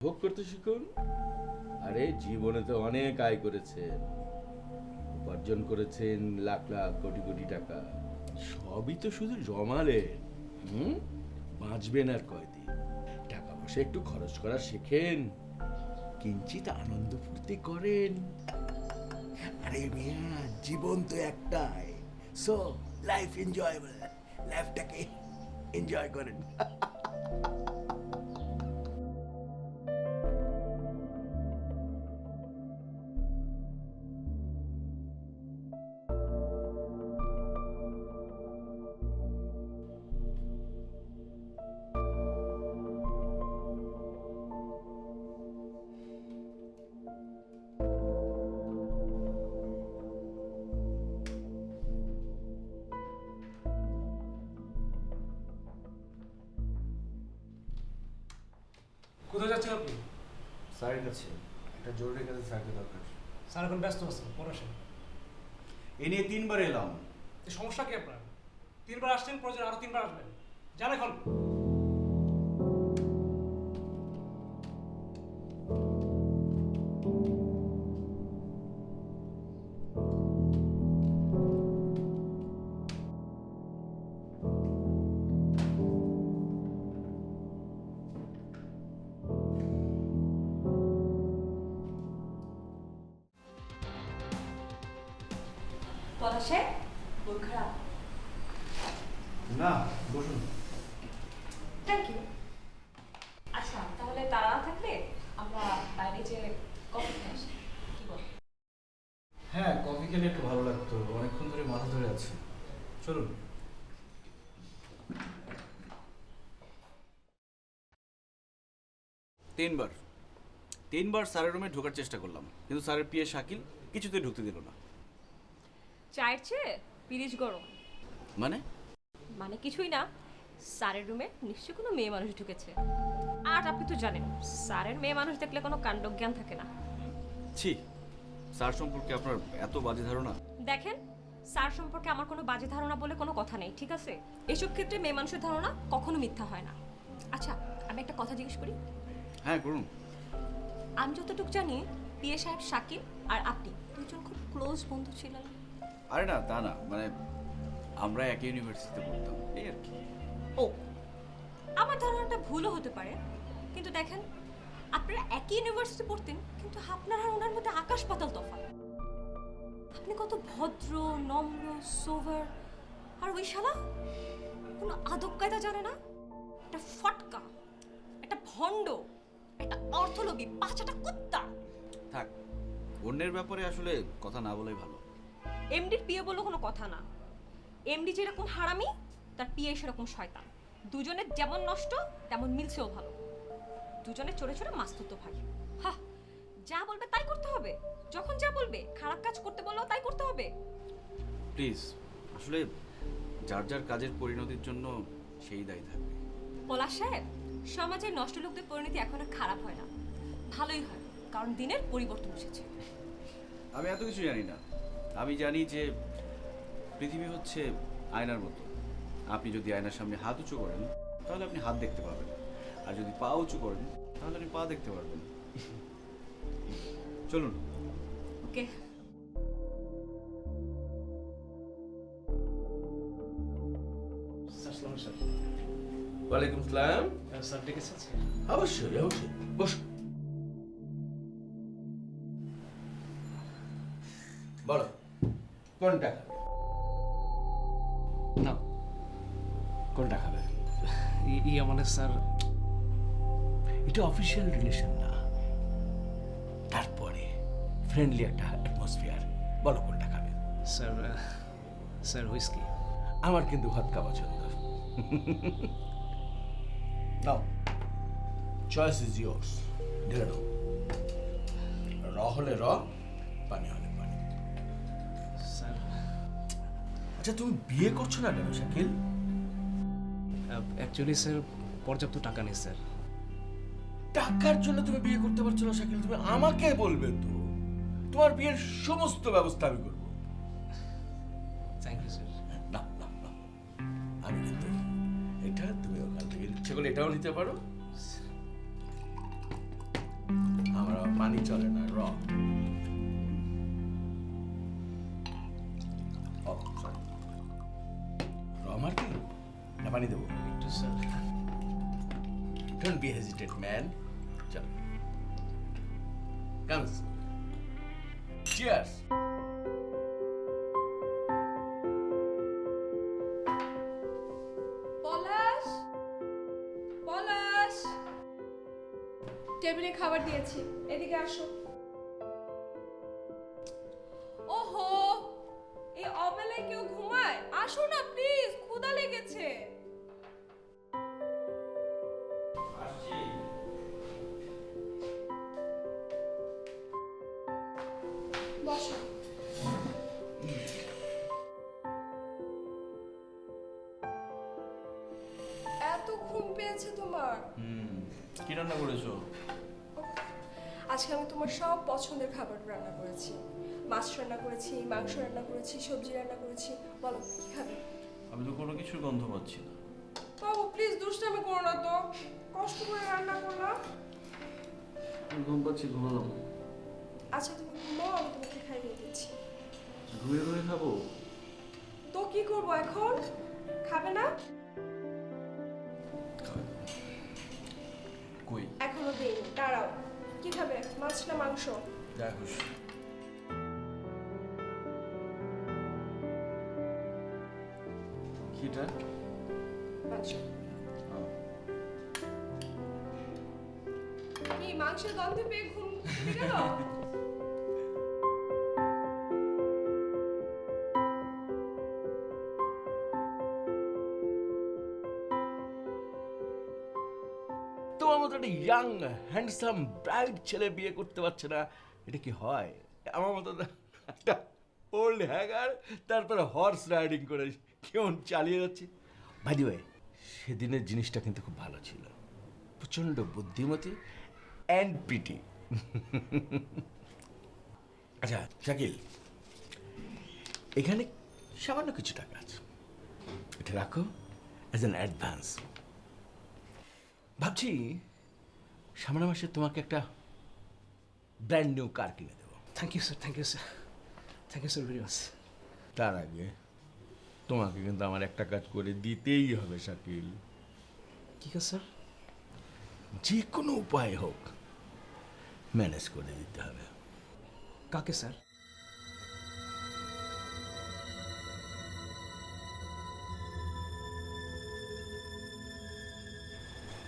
ভোগ করতে শিখুন। আরে জীবনে তো অনেক আয় করেছেন, উপার্জন করেছেন লাখ লাখ কোটি কোটি টাকা, সবই তো শুধু জমালেন। হুম, বাঁচবেন আর কয়দিন? টাকা পয়সা একটু খরচ করা শেখেন, কিঞ্চিত আনন্দ ফুর্তি করেন। আরে মিয়া, জীবন তো একটাই, সো লাইফ এনজয়েবল, লাইফটাকে এনজয় করেন। কোথায় যাচ্ছেন আপনি? স্যারের কাছে একটা জরুরি কাজে স্যারকে দরকার। স্যার এখন ব্যস্ত আছেন, পরে আসেন। এ নিয়ে 3বার এলাম। এই সমস্যা কি আপনার? 3বার আসছেন, প্রয়োজন আরো 3বার আসবেন। যান এখন। পলাশে মন খারাপ? না, বসুন। Thank you. আচ্ছা, তাহলে তারা না থাকলে আমরা বাইরে যে কফি খেয়ে আসি, কি বল? হ্যাঁ, কফি খেলে একটু ভালো লাগতো, অনেকক্ষণ ধরে মাথা ধরে আছে। চলুন। তিনবার স্যারের রুমে ঢোকার চেষ্টা করলাম, কিন্তু স্যারের পিএ শাকিল কিছুতেই ঢুকতে দিল না। চায়ের চেয়ে পিরিচ গরম। মানে? মানে কিছুই না, স্যারের রুমে নিশ্চয়ই কোনো মেয়ে মানুষ ঢুকেছে। আর আপনি তো জানেন, স্যারের মেয়ে মানুষ দেখলে কোনো কাণ্ডজ্ঞান থাকে না। ছি, স্যার সম্পর্কে আপনার এত বাজে ধারণা। দেখেন, স্যার সম্পর্কে আমার কোনো বাজে ধারণা বলে কোনো কথা নেই, ঠিক আছে? এসব ক্ষেত্রে মেয়ে মানুষের ধারণা কখনো মিথ্যা হয় না। আচ্ছা, আমি একটা কথা জিজ্ঞেস করি। হ্যাঁ, করুন। আমি যতটুকু জানি, পিএ সাহেব শাকিল আর আপনি দুজন খুব ক্লোজ বন্ধু ছিলেন। আরে না, তা না, মানে আমরা একই ইউনিভার্সিটিতে পড়তাম, এই আর কি। ও, আমার ধারণাটা ভুলও হতে পারে, কিন্তু দেখেন, আপনারা একই ইউনিভার্সিটি পড়তেন, কিন্তু আপনার আর ওনার মধ্যে আকাশ পাতাল তফাৎ। আপনি কত ভদ্র, নম্র, সোভার, আর ওই শালা কোনো আদব কায়দা জানে না। একটা ফটকা, একটা ভণ্ড, একটা অর্থলোভী, পাঁচাটা কুত্তা। থাক, অন্যের ব্যাপারে আসলে কথা না বলাই ভালো। এমডির পিএ বললো কোনো কথা না। এমডি যেরকম হারামি, তার পিএ সেরকম শয়তান। দুজনের যেমন নষ্ট তেমন মিলছেও ভালো। দুজনে চড়ে চড়ে মাস্তুতো ভাই। হা, যা বলবে তাই করতে হবে। যখন যা বলবে, খারাপ কাজ করতে বললেও তাই করতে হবে। প্লিজ, আসলে যার যার কাজের পরিণতির জন্য সেই দায়ী থাকবে। পলাশ সাহেব, সমাজের নষ্ট লোকদের পরিণতি এখন আর খারাপ হয় না, ভালোই হয়, কারণ দিনের পরিবর্তন এসেছে। আমি এত কিছু জানি না। আমি জানি যে পৃথিবী হচ্ছে আয়নার মতো। আপনি যদি আয়নার সামনে হাত উঁচু করেন, তাহলে আপনি হাত দেখতে পাবেন, আর যদি পা উঁচু করেন, তাহলে আপনি পা দেখতে পারবেন। চলুন। ওকে। আসসালামু স্যার। ওয়ালাইকুম সালাম। স্যার ডেকেছেন? অবশ্যই অবশ্যই, বস। বলো, কোনটা খাবে? না, কোনটা খাবে? ইয়া মানে স্যার, এটা অফিসিয়াল রিলেশন না, তারপরে ফ্রেন্ডলি একটা অ্যাটমসফিয়ার। বলো কোনটা খাবে? Sir sir whisky. আমার কিন্তু ভদকা পছন্দ। নাও, চয়েস ইজ ইয়োর্স। ঢেলে নাও। র হলে র, পানি হলে পানি। স্যার আচ্ছা, তুমি বিয়ে করছো না কেন শাকিল? অ্যাকচুয়ালি স্যার পর্যাপ্ত টাকা নেই স্যার। টাকার জন্য তুমি বিয়ে করতে পারছো না শাকিল? তুমি আমাকে বলবে তো, তোমার বিয়ের সমস্ত ব্যবস্থা আমি করবো। Thank you sir. না না না, আমি কিন্তু এটা, তুমি ওখান থেকে ইচ্ছে করলে এটাও নিতে পারো। পানি চলে না, র। ও সরি, র মারবি না পানি দেবো? একটু sir. Don't be hesitate man, চল। Comes, cheers. পলাশ, পলাশ, টেবিলে খাবার দিয়েছি, এদিকে আসো। ওহো, এই অবেলায় কেউ ঘুমায়? আসো না প্লিজ, ক্ষুধা লেগেছে। বসো। এত ঘুম পেয়েছে তোমার? কি রান্না করেছো? আজকে আমি তোমার সব পছন্দের খাবার রান্না করেছি। মাছ রান্না করেছি, মাংস রান্না করেছি, সবজি রান্না করেছি। বলো কি খাবে? আমি তো কোনো কিছুর গন্ধ পাচ্ছি না। বাবু প্লিজ দুষ্টামি করো না তো, কষ্ট করে রান্না করলাম। আমি ঘুম পাচ্ছি, ঘুমালাম। আচ্ছা তুমি ঘুমাও, আমি তোমাকে খাইয়ে দিচ্ছি। ঘুরে ঘুরে খাবো? তো কি করবো এখন? খাবে না? কই? এখনো দেইনি, দাঁড়াও। কি খাবে, মাছ না মাংস? যা খুশি। কিটা? মাংস। কি মাংসের গন্ধে পেয়ে ঘুম উঠে গেল? তোমার মতো একটা ইয়াং হ্যান্ডসাম ব্রাইট ছেলে বিয়ে করতে পারছে না, এটা কি হয়? আমার মতো একটা ওল্ড হ্যাগার তারপরে হর্স রাইডিং করে কেমন চালিয়ে যাচ্ছে। বাই দ্য ওয়ে, সেদিনের জিনিসটা কিন্তু খুব ভালো ছিল, প্রচণ্ড বুদ্ধিমতী অ্যান্ড প্রিটি। আচ্ছা শাকিল, এখানে সামান্য কিছু টাকা আছে, এটা রাখো অ্যাজ অ্যান অ্যাডভান্স। ভাবছি সামনের মাসে তোমাকে একটা ব্র্যান্ড নিউ কার কিনে দেবো। Thank you sir, thank you sir, thank you sir very much. তার আগে তোমাকে কিন্তু আমার একটা কাজ করে দিতেই হবে শাকিল, কি কাজ স্যার? যে কোনো উপায় হোক ম্যানেজ করে দিতে হবে। কাকে স্যার?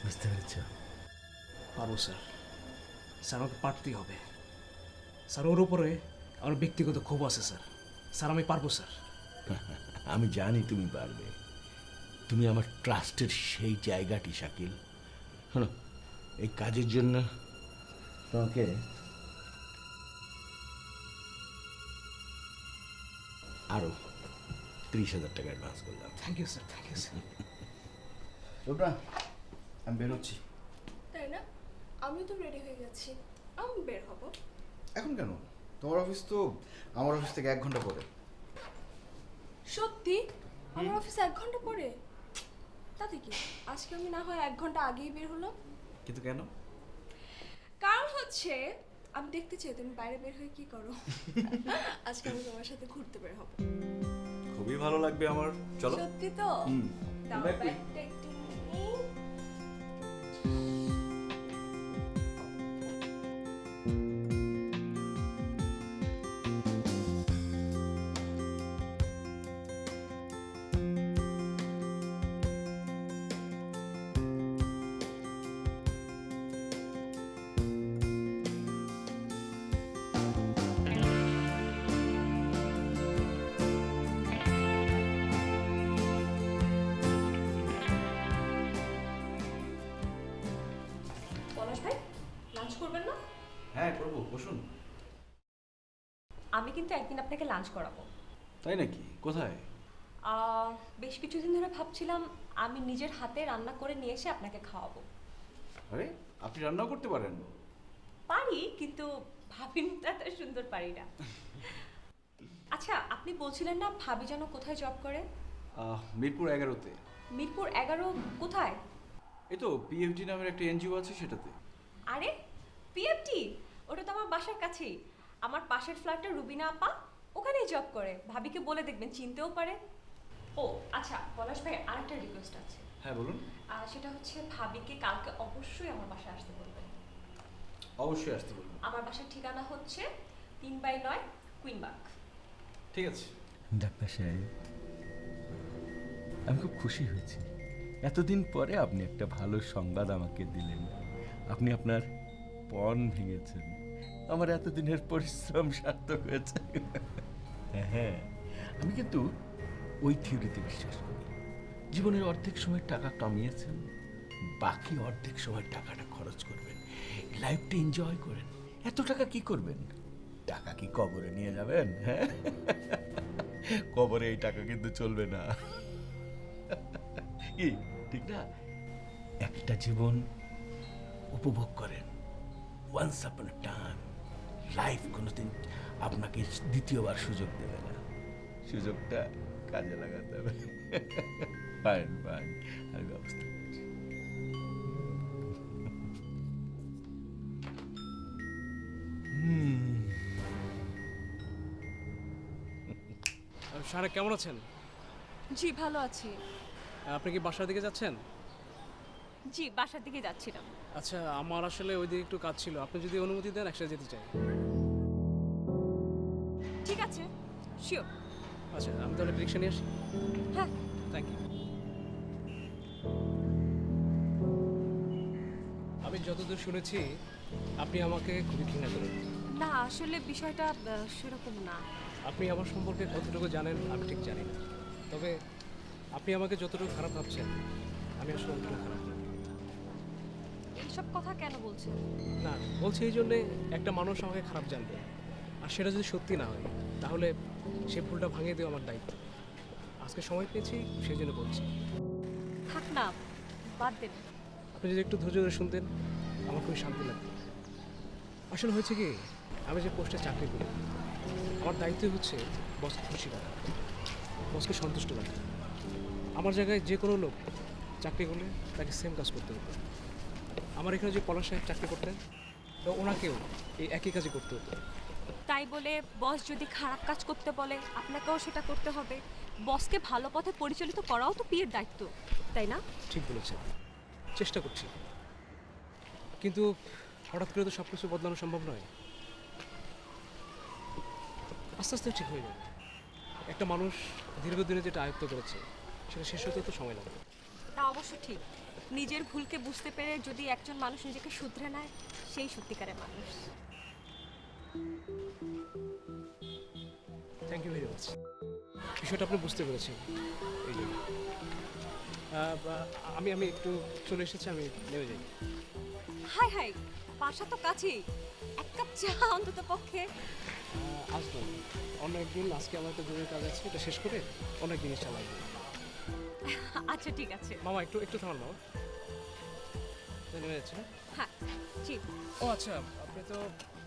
বুঝতে পেরেছ? পারবো স্যার, স্যার আমাকে পারতেই হবে স্যার। ওর উপরে আমার ব্যক্তিগত ক্ষোভ আছে স্যার। স্যার আমি পারবো স্যার। আমি জানি তুমি পারবে, তুমি আমার ট্রাস্টের সেই জায়গাটি শাকিল। শোনো, এই কাজের জন্য তোমাকে আরো 30,000 টাকা অ্যাডভান্স করলাম। Thank you sir, thank you sir. Rupna, আমি বেরোচ্ছি। তাই না? আমি তো রেডি হয়ে গেছি, আমি বের হব। এখন কেন? তোমার অফিস তো আমার অফিস থেকে 1 ঘন্টা পরে। সত্যি? আমার অফিসে 1 ঘন্টা পরে? তাতে কি, আজকে আমি না হয় 1 ঘন্টা আগেই বের হলাম। কিন্তু কেন? কারণ হচ্ছে আমি দেখতে চাই তুমি বাইরে বের হয়ে কি করো। আজকে আমি তোমার সাথে ঘুরতে বের হব। খুবই ভালো লাগবে আমার। চলো। সত্যি তো? দাও ব্যাগ কই? ব্যাগটা একটু নিই। পলাশ ভাই, লাঞ্চ করবেন না? হ্যাঁ করবো, বসুন। আমি কিন্তু একদিন আপনাকে লাঞ্চ করাবো। তাই নাকি? কোথায়? বেশ কিছুদিন ধরে ভাবছিলাম আমি নিজের হাতে রান্না করে নিয়ে এসে আপনাকে খাওয়াবো। আরে আপনি রান্নাও করতে পারেন? পারি, কিন্তু ভাবির মতো এত সুন্দর পারি না। আচ্ছা, আপনি বলছিলেন না ভাবি যেন কোথায় জব করে? মিরপুর 11-তে। মিরপুর 11 কোথায়? এই তো পিএফডি নামের একটা এনজিও আছে সেটাতে। আরে পিএফটি, ওটা বাসার কাছেই, আমার পাশের ফ্ল্যাটটা রুবিনা আপা ওখানেই জব করে, ভাবিকে বলে দেখবেন চিনতেও পারে। ও আচ্ছা পলাশ ভাই, আরেকটা রিকোয়েস্ট আছে। হ্যাঁ বলুন। সেটা হচ্ছে ভাবিকে কালকে অবশ্যই আমার বাসায় আসতে বলবেন। অবশ্যই আসতে বলুন। আমার বাসার ঠিকানা হচ্ছে 3/9 কুইনবাগ। ঠিক আছে। ডাক্তার সাহেব, আমি খুব খুশি হয়েছি। এতদিন পরে আপনি একটা ভালো সংবাদ আমাকে দিলেন। আপনি আপনার পণ ভেঙেছেন। আমার এতদিনের পরিশ্রম সার্থক হয়েছে। হ্যাঁ, আমি কিন্তু ওই থিওরিতে বিশ্বাস করি। জীবনের অর্ধেক সময় টাকা কামিয়েছেন, বাকি অর্ধেক সময় টাকাটা খরচ করবেন, লাইফটা এনজয় করেন। এত টাকা কি করবেন? টাকা কি কবরে নিয়ে যাবেন? হ্যাঁ, কবরে এই টাকা কিন্তু চলবে না। কি ঠিক না? একটা জীবন উপভোগ করেন, ওয়ান্স আপন আ টাইম। লাইফ কোনোদিন আপনাকে দ্বিতীয়বার সুযোগ দেবে না, সুযোগটা কাজে লাগাতে হবে। ফাইন ফাইন, আমি ব্যবস্থা করছি। সারা কেমন আছেন? জি ভালো আছি। আপনি কি বাসার দিকে যাচ্ছেন? জি বাসার দিকে যাচ্ছিলাম। আচ্ছা, আমার আসলে ওই দিকে একটু কাজ ছিল, আপনি যদি অনুমতি দেন একসাথে যেতে চাই। ঠিক আছে, শিওর। আচ্ছা, আমি তাহলে রিক্সা নিয়ে আসি। হ্যাঁ। Thank you. আমি যতদূর শুনেছি আপনি আমাকে খুবই ঘৃণা করেন। না আসলে বিষয়টা সেরকম না। আপনি আমার সম্পর্কে কতটুকু জানেন আমি ঠিক জানি না, তবে আপনি আমাকে যতটুকু খারাপ ভাবছেন আমি আসলে অতটুকু খারাপ না। এইসব কথা কেন বলছেন? না, বলছি এই জন্যে একটা মানুষ আমাকে খারাপ জানবে, আর সেটা যদি সত্যি না হয় তাহলে সে ভুলটা ভাঙিয়ে দেওয়া আমার দায়িত্ব। আজকে সময় পেয়েছি সেই জন্য বলছি। থাক না, বাদ দেন। আপনি যদি একটু ধৈর্য ধরে শুনতেন আমার খুবই শান্তি লাগতো। আসলে হয়েছে কি, আমি যে পোস্টে চাকরি করি আমার দায়িত্ব হচ্ছে বসকে খুশি রাখা, বসকে সন্তুষ্ট রাখা। আমার জায়গায় যে কোনো লোক চাকরি করলে তাকে সেম কাজ করতে হতো। আমার এখানে যে পলাশ সাহেব চাকরি করতেন তো ওনাকেও এই একই কাজই করতে হতো। তাই বলে বস যদি খারাপ কাজ করতে বলে আপনাকেও সেটা করতে হবে। বসকে ভালো পথে পরিচালিত করাও তো পিয়ের দায়িত্ব, তাই না? ঠিক বলেছেন, চেষ্টা করছি, কিন্তু হঠাৎ করে তো সব কিছু বদলানো সম্ভব নয়। আস্তে আস্তে ঠিক হয়ে যাবে। একটা মানুষ দীর্ঘদিনে যেটা আয়ত্ত করেছে সেটা শেষ হতে তো সময় লাগবে। তা অবশ্য ঠিক। নিজের ভুলকে বুঝতে পেরে যদি একজন মানুষ নিজেকে শুধরে নেয় সেই সত্যিকারের মানুষ। Thank you very much. বিষয়টা আপনি বুঝতে পেরেছেন এই জন্য আমি একটু চলে এসেছি, আমি নেমে যাই। হাই হাই, বাসা তো কাছেই, এক কাপ চা অন্তত পক্ষে। আসবো অন্য একদিন, আজকে আমার একটা জরুরি কাজ আছে, এটা শেষ করে অনেক জিনিস চালাবো। আচ্ছা ঠিক আছে। মামা একটু একটু থামান মামা, নেমে যাচ্ছে না? হ্যাঁ জি। ও আচ্ছা, আপনি তো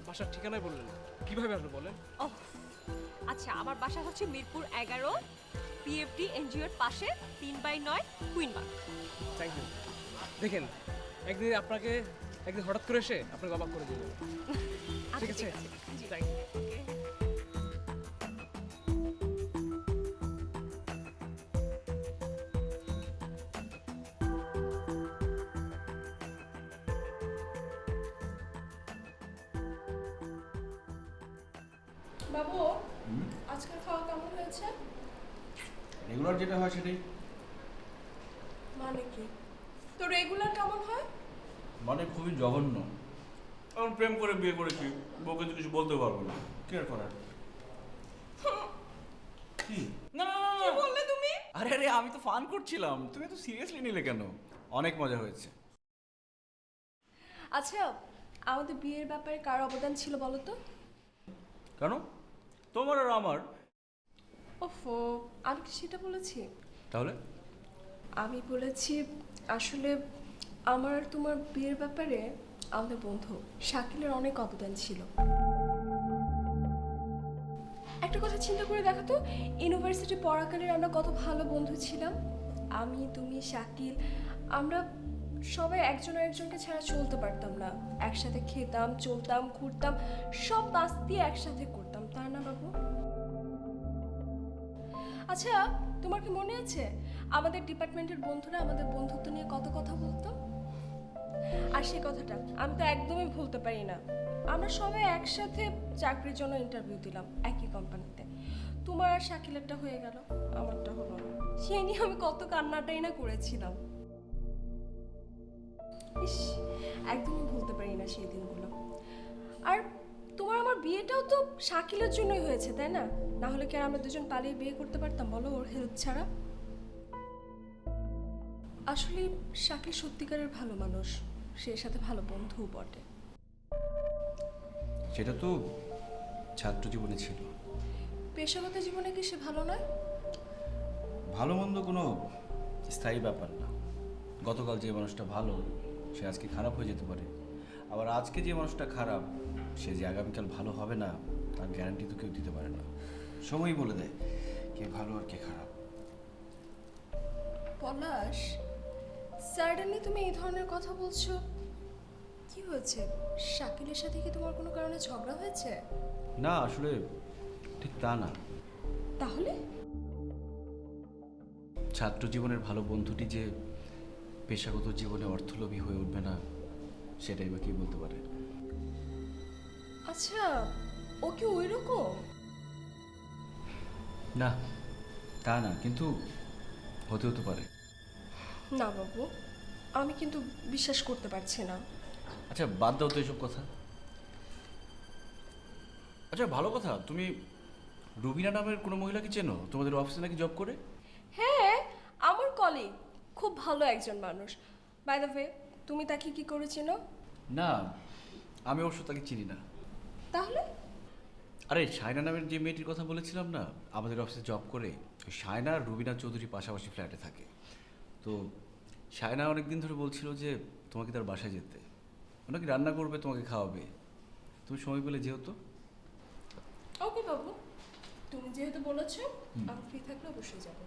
বাসার ঠিকানায় বললেন, কিভাবে আসবে বলেন? ও আচ্ছা, আমার বাসা হচ্ছে মিরপুর 11, পিএফডি এনজিওর পাশে 3/9 কুইনবাগ। Thank you. দেখেন, একদিন আপনাকে একদিন হঠাৎ করে এসে আপনাকে অবাক করে দিয়ে যাবো। ঠিক আছে, জি। Thank you. ওকে। বাবু আজকের খাওয়া কেমন হয়েছে? রেগুলার যেটা হয় সেটাই। মানে কি? তো রেগুলার কেমন হয়? মানে খুবই জঘন্য। এখন প্রেম করে বিয়ে করেছি, বউকে তো কিছু বলতে পারবো না, কি আর করার? কি? না না না কি বললে তুমি? আরে আরে, আমি তো ফান করছিলাম, তুমি তো সিরিয়াসলি নিলে কেন? অনেক মজা হয়েছে। আচ্ছা, আমাদের বিয়ের ব্যাপারে কার অবদান ছিল বলো তো? কেন? তোমার আর আমার। ওফো, আমি কি সেটা বলেছি? তাহলে? আমি বলেছি আসলে আমার আর তোমার বিয়ের ব্যাপারে আমাদের বন্ধু শাকিলের অনেক অবদান ছিল। একটা কথা চিন্তা করে দেখো তো, ইউনিভার্সিটি পড়াকালীন আমরা কত ভালো বন্ধু ছিলাম। আমি, তুমি, শাকিল, আমরা সবাই একজন একজনকে ছাড়া চলতে পারতাম না। একসাথে খেতাম, চলতাম, ঘুরতাম, সব মাস্তি একসাথে করতাম, তা না বাবু? আচ্ছা, তোমার কি মনে আছে আমাদের ডিপার্টমেন্টের বন্ধুরা আমাদের বন্ধুত্ব নিয়ে কত কথা বলতো? আর সেই কথাটা আমি তো একদমই ভুলতে পারি না। আমরা সবাই একসাথে চাকরির জন্য ইন্টারভিউ দিলাম একই কোম্পানিতে। তোমার আর শাকিলেরটা হয়ে গেল, আমারটা হলো না। সেই নিয়ে আমি কত কান্নাটাই না করেছিলাম। ইস, একদমই ভুলতে পারি না সেই দিনগুলো। আর তোমার আমার বিয়েটাও তো শাকিলের জন্যই হয়েছে, তাই না? না হলে কি আর আমরা দুজন পালিয়ে বিয়ে করতে পারতাম বলো, ওর হেল্প ছাড়া? আসলে শাকিল সত্যিকারের ভালো মানুষ, সে সাথে ভালো বন্ধুও বটে। সেটা তো ছাত্র জীবনে ছিল। পেশাগত জীবনে কি সে ভালো নয়? ভালো মন্দ কোনো স্থায়ী ব্যাপার না। গতকাল যে মানুষটা ভালো সে আজকে খারাপ হয়ে যেতে পারে, আবার আজকে যে মানুষটা খারাপ সে যে আগামীকাল ভালো হবে না তার গ্যারান্টি তো কেউ দিতে পারে না। সময়ই বলে দেয় কে ভালো আর কে খারাপ। পলাশ, সাডেনলি তুমি এই ধরনের কথা বলছো, কি হয়েছে? শাকিলের সাথে কি তোমার কোনো কারণে ঝগড়া হয়েছে? না, আসলে ঠিক তা না। তাহলে ছাত্র জীবনের ভালো বন্ধুটি যে পেশাগত জীবনে অর্থলোভী হয়ে উঠবে না সেটাই বা কি বলতে পারে। আচ্ছা, ও কি ওই রকম? না, তা না, কিন্তু হতেও তো পারে। না বাবু, আমি কিন্তু বিশ্বাস করতে পারছি না। আচ্ছা বাদ দাও তো এসব কথা। আচ্ছা ভালো কথা, তুমি রুবিনা নামের কোনো মহিলাকে চেনো? তোমাদের অফিসে নাকি জব করে? হ্যাঁ, আমার কলিগ, খুব ভালো একজন মানুষ। বাই দ্য ওয়ে, তুমি তাকে কি করে চেনো? না, আমি অবশ্য তাকে চিনি না। তাহলে আরে শায়না নামের যে মেয়েটির কথা বলেছিলাম না, আমাদের অফিসে জব করে, ওই শায়না আর রুবিনা চৌধুরী পাশাপাশি ফ্ল্যাটে থাকে। তো শায়না অনেকদিন ধরে বলছিল যে তোমাকে তার বাসায় যেতে, ওনাকে রান্না করবে, তোমাকে খাওয়াবে। তুমি সময় পেলে যেহেতু। ওকে বাবু, তুমি যেহেতু বলেছো, আমি ফ্রি থাকলে অবশ্যই যাবো।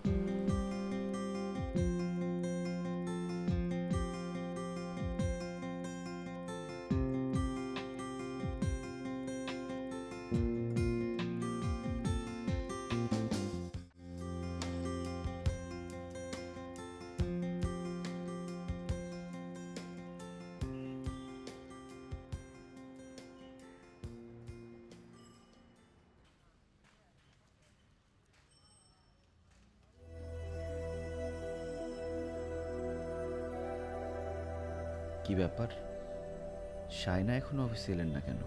কি ব্যাপার, শায়না এখনো অফিসে এলেন না কেন?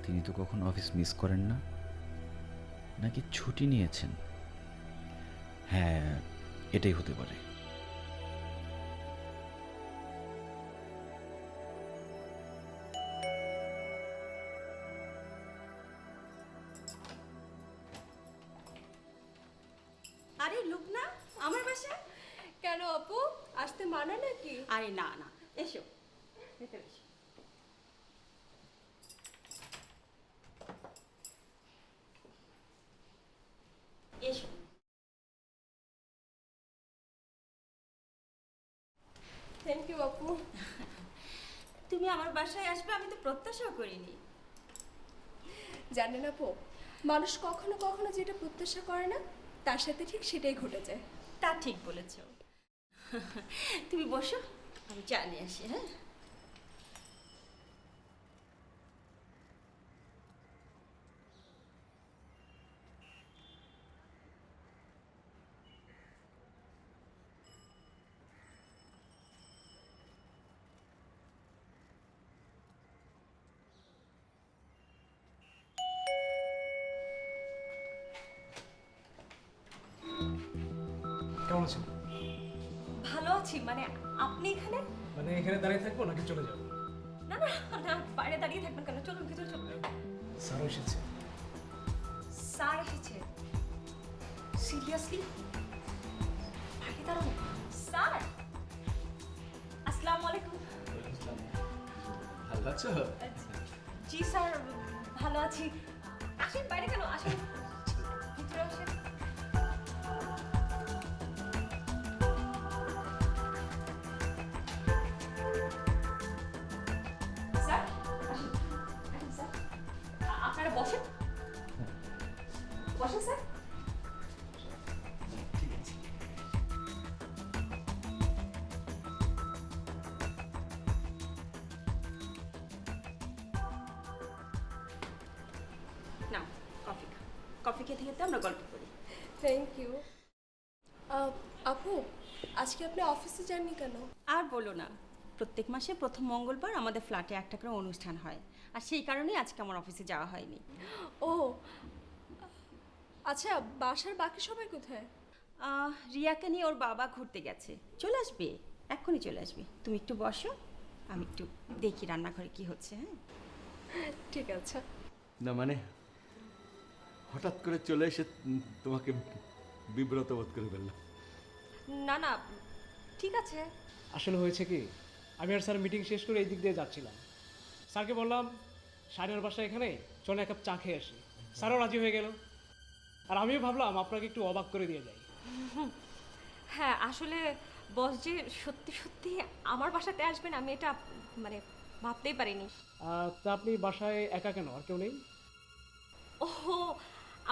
তিনি তো কখনো অফিস মিস করেন না, নাকি ছুটি নিয়েছেন? হ্যাঁ, এটাই হতে পারে। আরে লুকনা, আমার বাসা? কেন আপু, আসতে মানা নাকি? আরে না না, এসো ভেতরে এসো। এসো। থ্যাংক ইউ আপু। তুমি আমার বাসায় আসবে আমি তো প্রত্যাশাও করিনি। জানেন আপু, মানুষ কখনো কখনো যেটা প্রত্যাশা করে না তার সাথে ঠিক সেটাই ঘটে যায়। তা ঠিক বলেছ। তুমি বসো, আমি চা নিয়ে আসি। হ্যাঁ, কেমন আছেন? ভালো আছি, মানে আপনি এখানে? মানে এখানে দাঁড়িয়ে থাকবো নাকি চলে যাবো? না না না, বাইরে দাঁড়িয়ে থাকবেন কেন? চলুন ভিতরে চলুন। স্যার এসেছে। স্যার এসেছে? সিরিয়াসলি? বাইরে দাঁড়ানো? স্যার, আসসালামু আলাইকুম। ভালো আছো? জি স্যার, ভালো আছি। আসেন, বাইরে কেন? আসেন, কফি খেতে খেতে আমরা গল্প করি। Thank you. আপু, আজকে আপনি অফিসে যাননি কেন? আর বলো না, প্রত্যেক মাসে প্রথম মঙ্গলবার আমাদের ফ্ল্যাটে একটা করে অনুষ্ঠান হয়, আর সেই কারণেই আজকে আমার অফিসে যাওয়া হয়নি। ও আচ্ছা, বাসার বাকি সবাই কোথায়? রিয়াকে নিয়ে ওর বাবা ঘুরতে গেছে, চলে আসবে, এক্ষুনি চলে আসবে। তুমি একটু বসো, আমি একটু দেখি রান্নাঘরে কি হচ্ছে। হ্যাঁ, ঠিক আছে। না মানে হঠাৎ করে চলে এসে তোমাকে বিব্রত বোধ করে ফেললাম। না না, ঠিক আছে। আসলে হয়েছে কি, আমি আর স্যার মিটিং শেষ করে এই দিক দিয়ে যাচ্ছিলাম। স্যারকে বললাম সাইনার বাসা এখানে, চলে এক কাপ চা খেয়ে আসি। স্যারও রাজি হয়ে গেল, আর আমিও ভাবলাম আপনাকে একটু অবাক করে দিয়ে যাই। হ্যাঁ, আসলে বস যে সত্যি সত্যি আমার বাসাতে আসবেন আমি এটা মানে ভাবতেই পারিনি। তা আপনি বাসায় একা কেন, আর কেউ নেই? ওহো,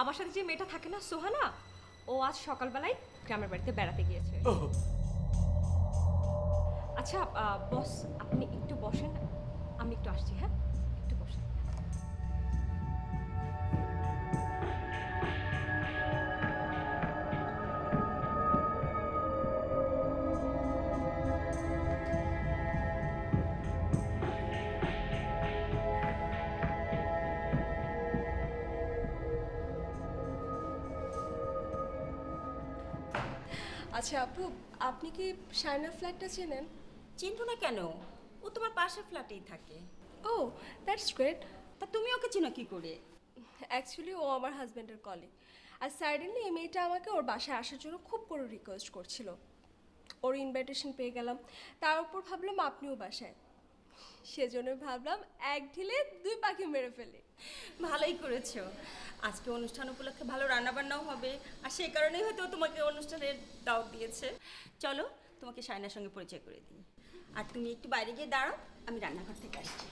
আমার সাথে যে মেয়েটা থাকে না, সোহানা, ও আজ সকালবেলায় গ্রামের বাড়িতে বেড়াতে গিয়েছে। আচ্ছা বস, আপনি একটু বসেন, আমি একটু আসছি। হ্যাঁ, একটু বসেন। আচ্ছা আপু, আপনি কি শাইনার ফ্ল্যাটটা চেনেন? চিনবো না কেন, ও তোমার পাশের ফ্ল্যাটেই থাকে। ও, দ্যাটস গ্রেট। তা তুমি ওকে চিনো কি করে? অ্যাকচুয়ালি ও আমার হাজব্যান্ডের কলিগ, আর সাডেনলি এই মেয়েটা আমাকে ওর বাসায় আসার জন্য খুব করে রিকোয়েস্ট করছিল। ওর ইনভাইটেশন পেয়ে গেলাম, তার উপর ভাবলাম আপনিও বাসায়, সেজন্য ভাবলাম এক ঢিলে দুই পাখি মেরে ফেলি। ভালোই করেছো, আজকে অনুষ্ঠান উপলক্ষে ভালো রান্নাবান্নাও হবে, আর সেই কারণেই হয়তো তোমাকে অনুষ্ঠানের দাওয়াত দিয়েছে। চলো তোমাকে শাইনার সঙ্গে পরিচয় করে দিই, আর তুমি একটু বাইরে গিয়ে দাঁড়াও, আমি রান্নাঘর থেকে আসছি।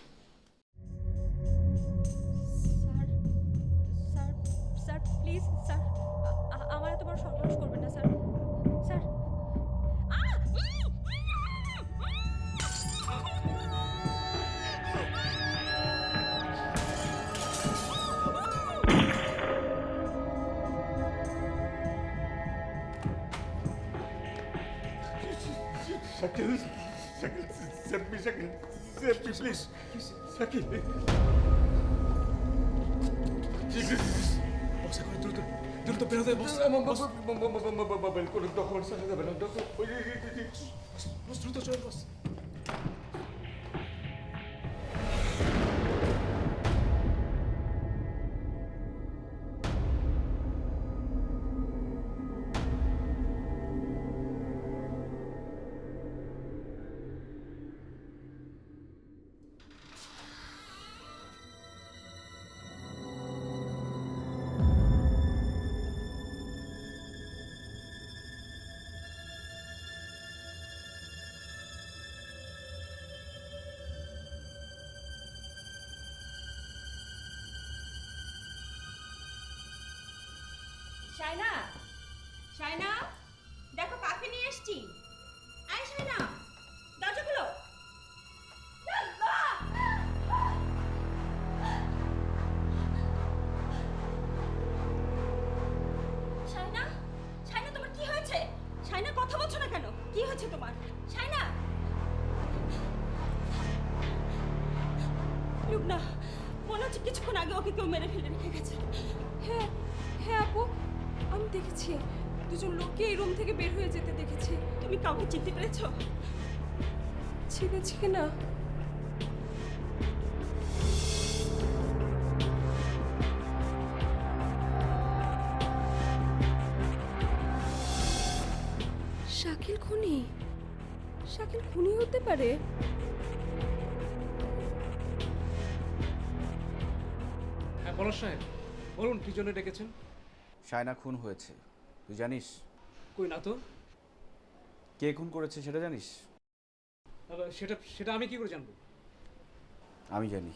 Sir sir sir please sir, আমার এত বড় সর্বনাশ করবেন না sir. Sir Shakil, Shakil, chef Shakil, chef please, Shakil. Boss এখন দ্রুত দ্রুত বেরোতে, বস কোনো ডকুমেন্টস যাবে না, বস দ্রুত চলে, বস। শাইনা, শাইনা, দেখো কাকে নিয়ে এসেছি। আয় শাইনা, দরজা খুলো। শাইনা, শাইনা তোমার কি হয়েছে? শাইনা কথা বলছো না কেন? কি হয়েছে তোমার? শাইনা, লুবনা, মনে হচ্ছে কিছুক্ষণ আগে ওকে কেউ মেরে ফেলে রেখে গেছে। হ্যাঁ হ্যাঁ আপু, আমি দেখেছি দুজন লোককে এই রুম থেকে বের হয়ে যেতে দেখেছি। তুমি কাউকে চিনতে পেরেছো? চিনেছি কি না? শাকিল খুনি? শাকিল খুনি হতে পারে? হ্যাঁ পলাশ সাহেব, বলুন কি জন্য ডেকেছেন? শায়না খুন হয়েছে, তুই জানিস? কই না তো। কে খুন করেছে সেটা জানিস? সেটা সেটা আমি কি করে জানবো? আমি জানি।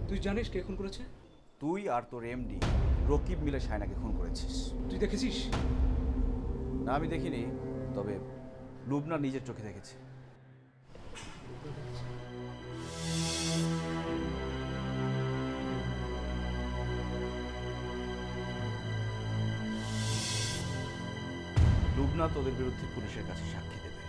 তুই জানিস কে খুন করেছে? তুই আর তোর এমডি রকিব মিলে শায়নাকে খুন করেছিস। তুই দেখেছিস? না, আমি দেখিনি, তবে লুবনা নিজের চোখে দেখেছে। লুবনা তোদের বিরুদ্ধে পুলিশের কাছে সাক্ষী দেবে।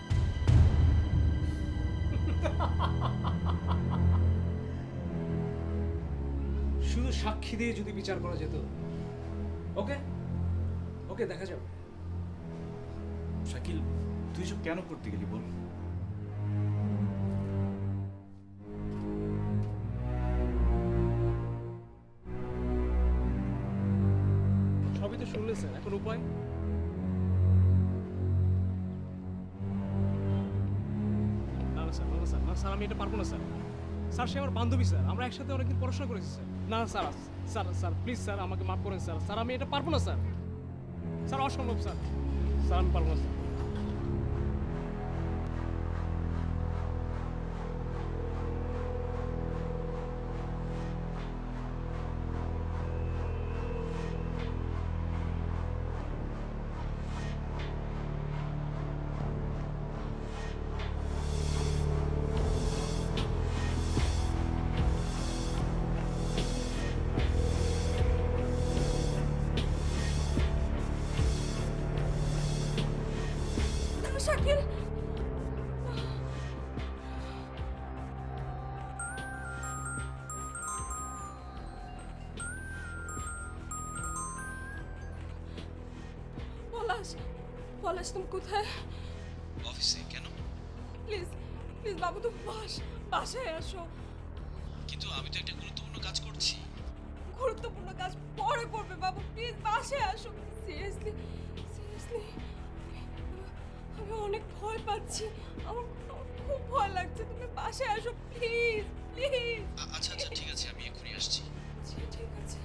শুধু সাক্ষী দিয়ে যদি বিচার করা যেত, ওকে ওকে দেখা যাবে। শাকিল, তুই সব কেন করতে গেলি বল? সবই তো শুনলে স্যার, এখন উপায়? না না স্যার, না না স্যার, না স্যার, আমি এটা পারবো না স্যার। স্যার, সে আমার বান্ধবী স্যার, আমরা একসাথে অনেকদিন পড়াশোনা করেছি স্যার। না sir, sir sir please sir, আমাকে মাফ করেন স্যার। স্যার, আমি এটা পারবো না স্যার। স্যার, অসম্ভব স্যার। স্যার, আমি পারবো না স্যার। শাকিল, পলাশ, পলাশ তুমি কোথায়? অফিসে কেন? প্লিজ প্লিজ বাবু, তুমি বাসায় আসো। কিন্তু আমি তো একটা গুরুত্বপূর্ণ কাজ করছি। গুরুত্বপূর্ণ কাজ পরে করবে বাবু, প্লিজ বাসায় আসো। সিরিয়াসলি সিরিয়াসলি, আমি অনেক ভয় পাচ্ছি, আমার খুব ভয় লাগছে। তুমি বাসায় আসো প্লিজ প্লিজ। আচ্ছা আচ্ছা, ঠিক আছে, আমি এক্ষুনি আসছি। ঠিক আছে।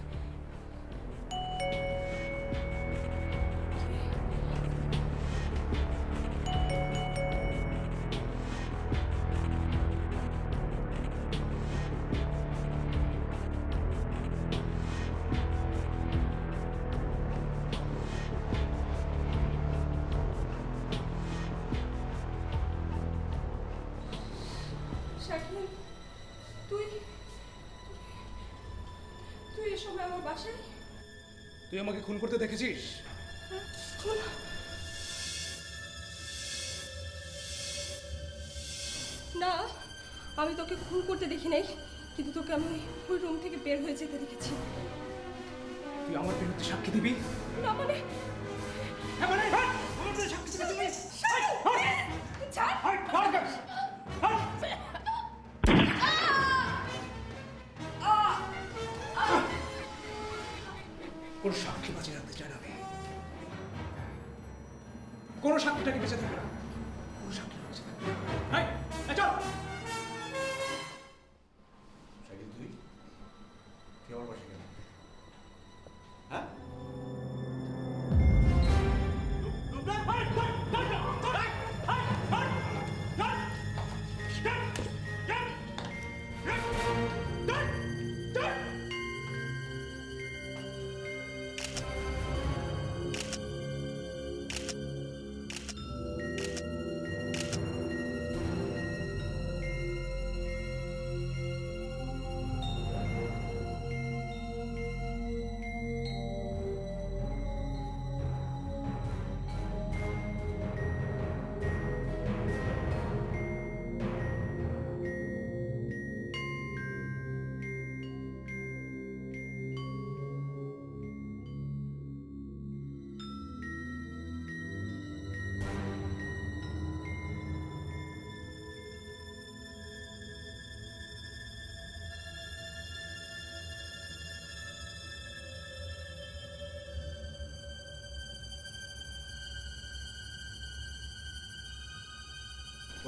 শাকিল, তুই তুই এ সময় আমার বাসায়? তুই আমাকে খুন করতে দেখেছিস? খুন? না, আমি তোকে খুন করতে দেখি নাই, কিন্তু তোকে আমি ওই রুম থেকে বের হয়ে যেতে দেখেছি। তুই আমার বিরুদ্ধে সাক্ষী দিবি? না মানে, হ্যাঁ মানে, হ্যাঁ, আমার বিরুদ্ধে সাক্ষী দিবি তুমি? ছাড়! কোনো সাক্ষী বাঁচিয়ে রাখতে চাই না আমি। কোনো সাক্ষীটাকে বেঁচে থাকবে না। কোনো সাক্ষী বেঁচে থাকবে না। এই, এই চল। শাকিল, তুই আমার বাসায় কেন? হ্যাঁ,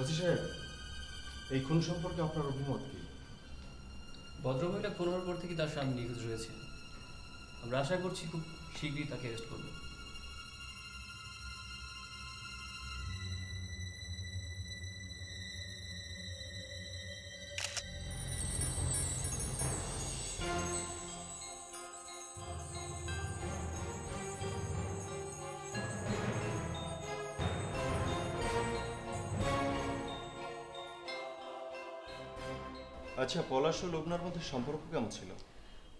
ওসি সাহেব, এই খুন সম্পর্কে আপনার অভিমত কি? ভদ্রমহিলা খুন হওয়ার পর থেকে তার স্বামী নিখোঁজ রয়েছে। আমরা আশা করছি খুব শীঘ্রই তাকে অ্যারেস্ট করব। আচ্ছা, পলাশ ও লুবনার মধ্যে সম্পর্ক কেমন ছিল?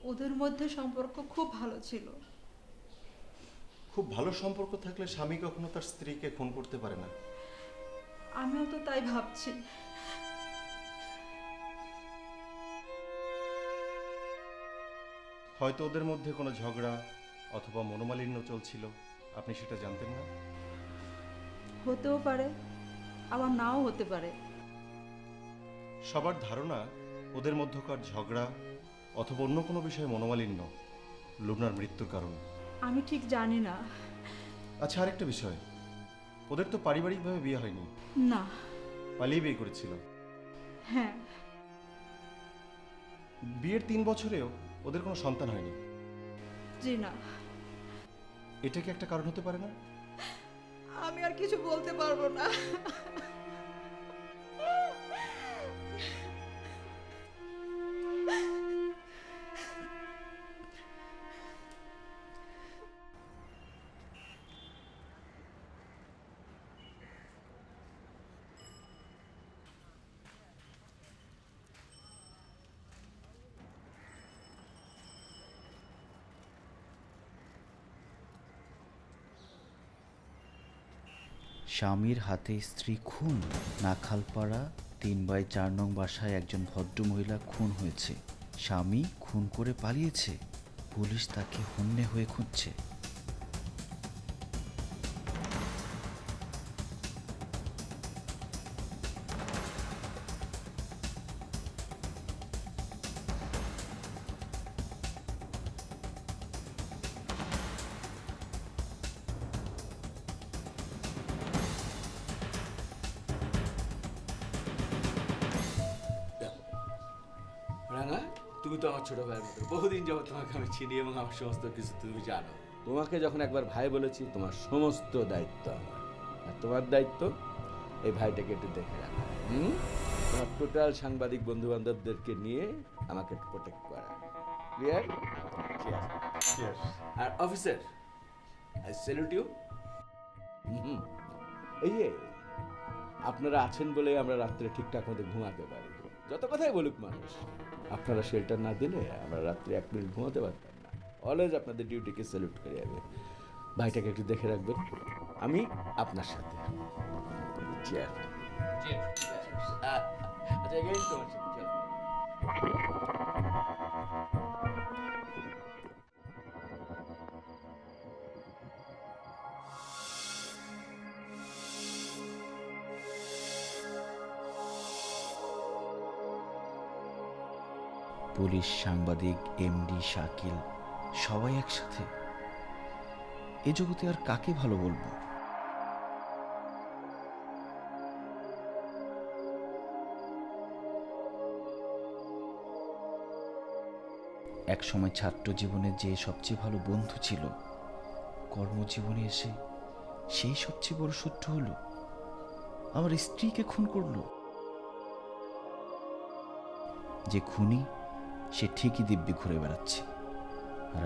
ওদের মধ্যে সম্পর্ক খুব ভালো ছিল। খুব ভালো সম্পর্ক থাকলে স্বামী কখনো তার স্ত্রীকে খুন করতে পারে না। আমিও তো তাই ভাবছি। হয়তো ওদের মধ্যে কোনো ঝগড়া অথবা মনোমালিন্য চলছিল, আপনি সেটা জানতেন না। হতেও পারে, আবার নাও হতে পারে। সবার ধারণা ওদের মধ্যকার ঝগড়া অথবা অন্য কোনো বিষয়ে মনোমালিন্য লুবনার মৃত্যুর কারণ। আমি ঠিক জানি না। আচ্ছা, আরেকটা বিষয়, ওদের তো পারিবারিকভাবে বিয়ে হয়নি, না। পালিয়ে বিয়ে করেছিল। হ্যাঁ। বিয়ের 3 বছরেও ওদের কোনো সন্তান হয়নি। জি না। এটা কি একটা কারণ হতে পারে না? আমি আর কিছু বলতে পারবো না। স্বামীর হাতে স্ত্রী খুন। নাখালপাড়া 3/4 নং বাসায় একজন ভদ্রমহিলা খুন হয়েছে। স্বামী খুন করে পালিয়েছে, পুলিশ তাকে হন্যে হয়ে খুঁজছে। রানা, তুমি তো আমার ছোট ভাইয়ের মতো, বহুদিন যাবত তোমাকে আমি চিনি এবং আমার সমস্ত কিছু তুমি জানো। তোমাকে যখন একবার ভাই বলেছি, তোমার সমস্ত দায়িত্ব আমার, আর তোমার দায়িত্ব এই ভাইটাকে একটু দেখে রাখা। তোমার টোটাল সাংবাদিক বন্ধু বান্ধবদেরকে নিয়ে আমাকে প্রোটেক্ট করা। ক্লিয়ার? আর অফিসার, আই স্যালুট ইউ। এই যে আপনারা আছেন বলে আমরা রাত্রে ঠিকঠাক মতো ঘুমাতে পারি। যত কথাই বলুক মানুষ, আপনারা শেল্টার না দিলে আমরা রাত্রে 1 মিনিট ঘুমাতে পারতাম না। অলওয়েজ আপনাদের ডিউটিকে স্যালুট করে যাবে। ভাইটাকে একটু দেখে রাখবেন, আমি আপনার সাথে। চেয়ার। আচ্ছা, এগেইন তোমার সাথে চলো। পুলিশ, সাংবাদিক, এমডি, শাকিল সবাই একসাথে। এ জগতে আর কাকে ভালো বলবো? এক সময় ছাত্র জীবনে যে সবচেয়ে ভালো বন্ধু ছিল, কর্মজীবনে এসে সেই সবচেয়ে বড় শত্রু হলো। আমার স্ত্রীকে খুন করলো। যে খুনি সে ঠিকই দিব্যি ঘুরে বেড়াচ্ছে, আর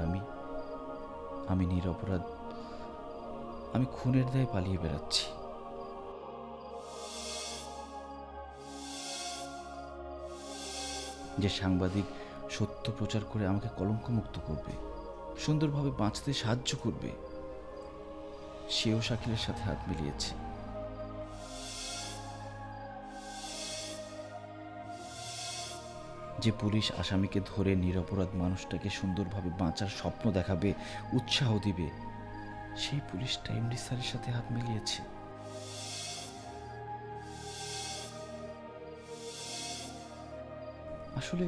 আমি নিরপরাধ। আমি খুনের দায়ে পালিয়ে বেড়াচ্ছি। যে সাংবাদিক সত্য প্রচার করে আমাকে কলঙ্কমুক্ত করবে, সুন্দরভাবে বাঁচতে সাহায্য করবে, সেও শাকিলের সাথে হাত মিলিয়েছে। যে পুলিশ আসামিকে ধরে নিরপরাধ মানুষটাকে সুন্দরভাবে বাঁচার স্বপ্ন দেখাবে, উৎসাহ দিবে, সেই পুলিশটা এমডি স্যারের সাথে হাত মিলিয়েছে। আসলে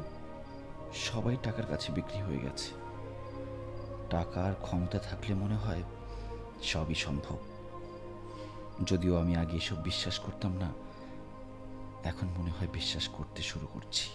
সবাই টাকার কাছে বিক্রি হয়ে গেছে। টাকা আর ক্ষমতা থাকলে মনে হয় সবই সম্ভব। যদিও আমি আগে এসব বিশ্বাস করতাম না, এখন মনে হয় বিশ্বাস করতে শুরু করছি।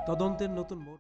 তদন্তের নতুন মোড়